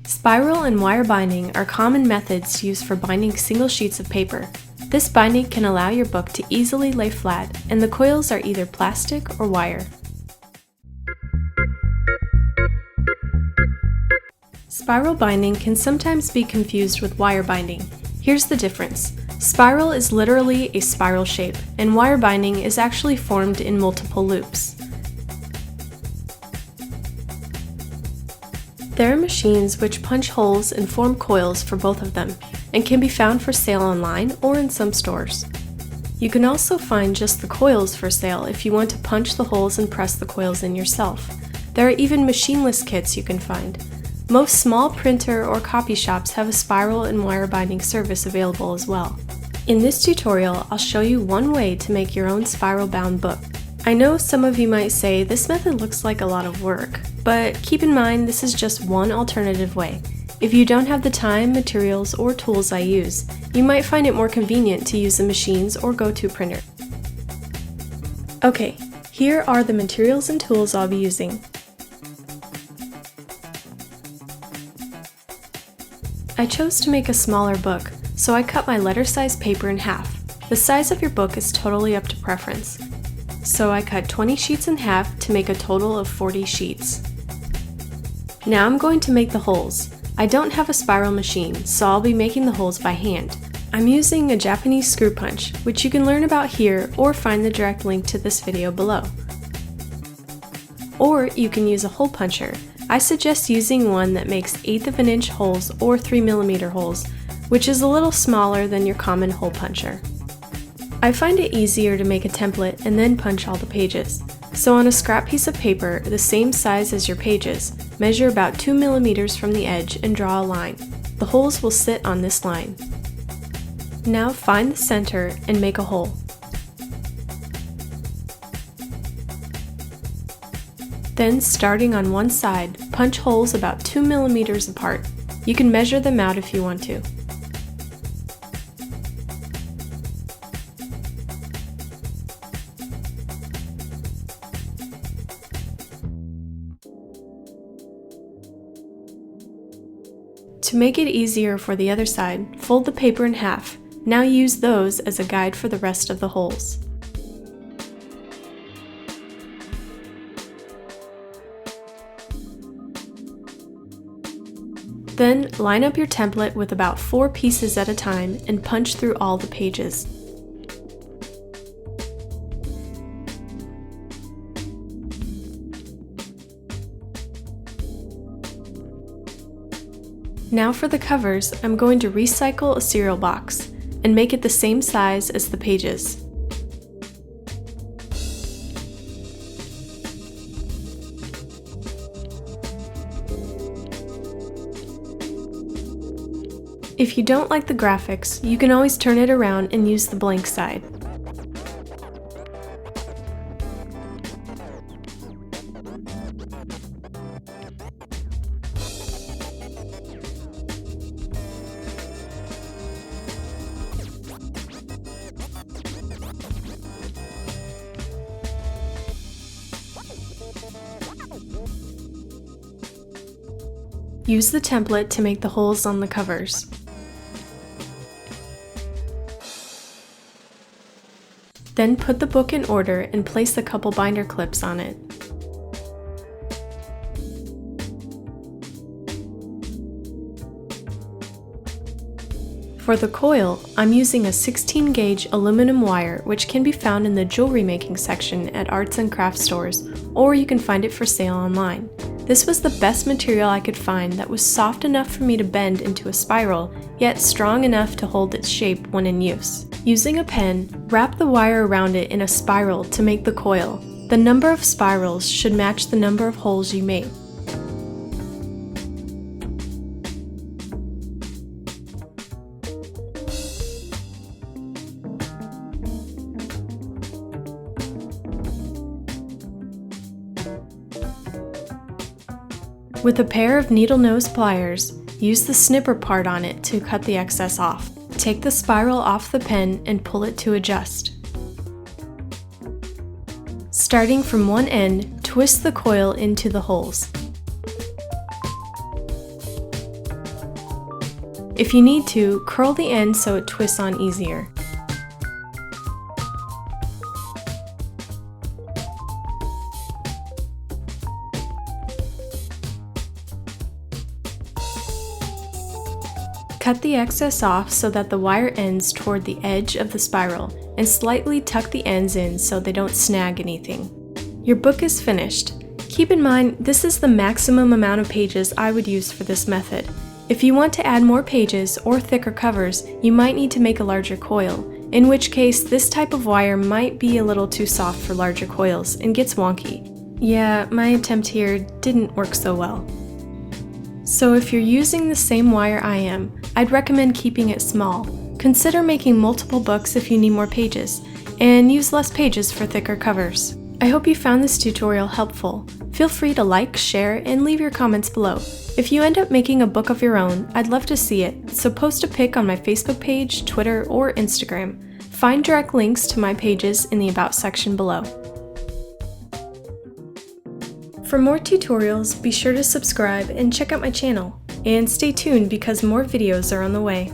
Spiral and wire binding are common methods used for binding single sheets of paper. This binding can allow your book to easily lay flat, and the coils are either plastic or wire. Spiral binding can sometimes be confused with wire binding. Here's the difference. Spiral is literally a spiral shape, and wire binding is actually formed in multiple loops. There are machines which punch holes and form coils for both of them, and can be found for sale online or in some stores. You can also find just the coils for sale if you want to punch the holes and press the coils in yourself. There are even machineless kits you can find. Most small printer or copy shops have a spiral and wire binding service available as well. In this tutorial, I'll show you one way to make your own spiral bound book. I know some of you might say this method looks like a lot of work, but keep in mind this is just one alternative way. If you don't have the time, materials, or tools I use, you might find it more convenient to use the machines or go to a printer. Okay, here are the materials and tools I'll be using. I chose to make a smaller book, so I cut my letter-size paper in half. The size of your book is totally up to preference. So I cut 20 sheets in half to make a total of 40 sheets. Now I'm going to make the holes. I don't have a spiral machine, so I'll be making the holes by hand. I'm using a Japanese screw punch, which you can learn about here or find the direct link to this video below. Or you can use a hole puncher. I suggest using one that makes 1/8 of an inch holes or 3mm holes, which is a little smaller than your common hole puncher. I find it easier to make a template and then punch all the pages. So on a scrap piece of paper the same size as your pages, measure about 2mm from the edge and draw a line. The holes will sit on this line. Now find the center and make a hole. Then, starting on one side, punch holes about 2mm apart. You can measure them out if you want to. To make it easier for the other side, fold the paper in half. Now use those as a guide for the rest of the holes. Then, line up your template with about 4 pieces at a time and punch through all the pages. Now for the covers, I'm going to recycle a cereal box and make it the same size as the pages. If you don't like the graphics, you can always turn it around and use the blank side. Use the template to make the holes on the covers. Then put the book in order and place a couple binder clips on it. For the coil, I'm using a 16 gauge aluminum wire, which can be found in the jewelry making section at arts and crafts stores, or you can find it for sale online. This was the best material I could find that was soft enough for me to bend into a spiral, yet strong enough to hold its shape when in use. Using a pen, wrap the wire around it in a spiral to make the coil. The number of spirals should match the number of holes you made. With a pair of needle nose pliers, use the snipper part on it to cut the excess off. Take the spiral off the pen and pull it to adjust. Starting from one end, twist the coil into the holes. If you need to, curl the end so it twists on easier. Cut the excess off so that the wire ends toward the edge of the spiral, and slightly tuck the ends in so they don't snag anything. Your book is finished. Keep in mind, this is the maximum amount of pages I would use for this method. If you want to add more pages or thicker covers, you might need to make a larger coil, in which case this type of wire might be a little too soft for larger coils and gets wonky. Yeah, my attempt here didn't work so well. So if you're using the same wire I am, I'd recommend keeping it small. Consider making multiple books if you need more pages, and use less pages for thicker covers. I hope you found this tutorial helpful. Feel free to like, share, and leave your comments below. If you end up making a book of your own, I'd love to see it, so post a pic on my Facebook page, Twitter, or Instagram. Find direct links to my pages in the About section below. For more tutorials, be sure to subscribe and check out my channel. And stay tuned because more videos are on the way.